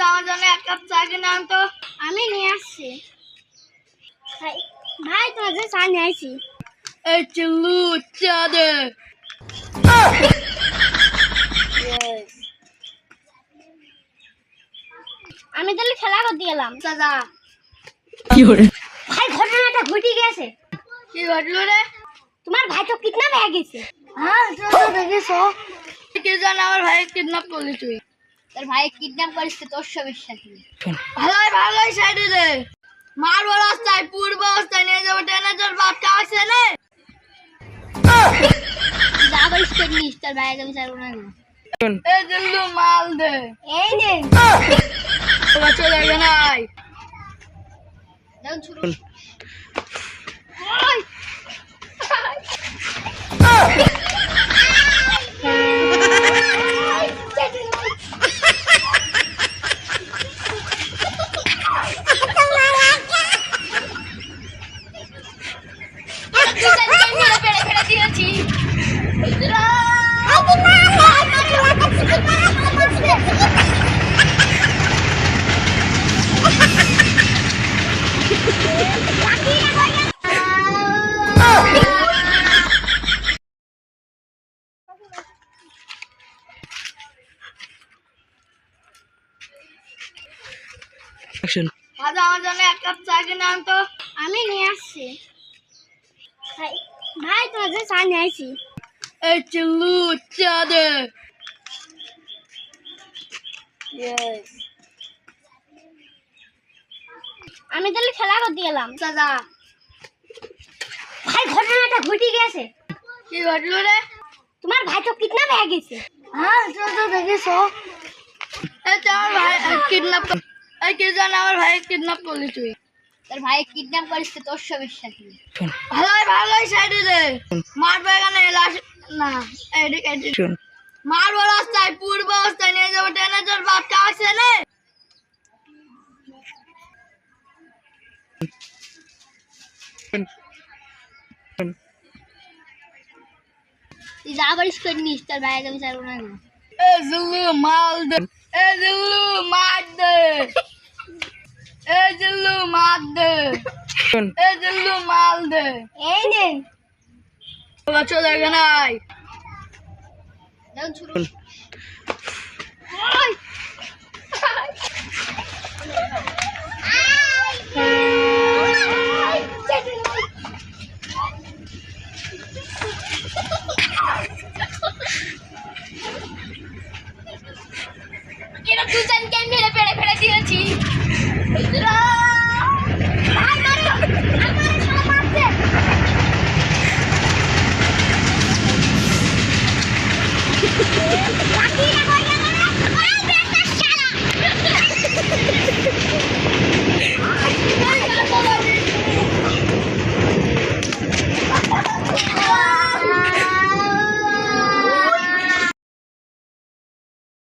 দাদা আমার জন্য এক কাপ চা কিনে আনতো। আমি নিয়ে আসছি। ভাই তোমার জন্য চা নিয়ে আসছি। এই চিল্লু চা দে। আমি তাহলে খেলা করতে গেলাম। দাদা কি হলো ভাই? ঘটনাটা ঘটে গেছে। কি ঘটলো রে? তোমার ভাই তো কিডন্যাপ হয়ে গেছে। হ্যাঁ তো দেখেছো কি জান আমার ভাই কিডন্যাপ করলি তুই? তোর ভাই কিডন্যাপ করেছে তোর সমস্যা কি? ভালোই সাইডে দে। মারবো রাস্তায় পূর্ব অবস্থায় নিয়ে যাবো টেনে তোর বাপটা আছে না। যা বলিস করিস, তোর ভাইকে আমি ছাড়বো না। এই চিল্লু মাল দে। এই নে তোরা চলে গেছে নাই। দাও ছুড়ো। দাদা আমার জন্য এক কাপ চা কিনে আনতো। আমি নিয়ে আসছি। ভাই তোমার জন্য চা নিয়ে আসছি। এই চিল্লু চা দে। আমি তাহলে খেলা করতে গেলাম। দাদা ভাই ঘটনাটা ঘটে গেছে। কি ঘটলো রে? তোমার ভাই তো কিডন্যাপ হয়ে গেছে। হ্যাঁ তো দেখেছো এই তো আমার ভাই কিডন্যাপ। এই কি জান আমার ভাই কিডন্যাপ করলি তুই? তোর ভাই কিডন্যাপ করেছে তোর সমস্যা কি? ভালোই সাইডে দে। মারবো এখানে লাশ না। এদিক মারবো রাস্তায় পূর্ব অবস্থায় নিয়ে যাবো টেনে তোর বাপটা আছে না। তুই যা বলিস করিস, তোর ভাইকে আমি ছাড়বো না। এই চিল্লু মাল দে। এই চিল্লু মার দে। এই চিল্লু মার দে। এই চিল্লু মাল দে। এই নে তোরা চলে গেছে নাই। দাও ছুড়ো। এরা দুজনকে মেরে ফেলে ফেলে দিয়েছি। ভাই মারো, আমার শালা মারছে।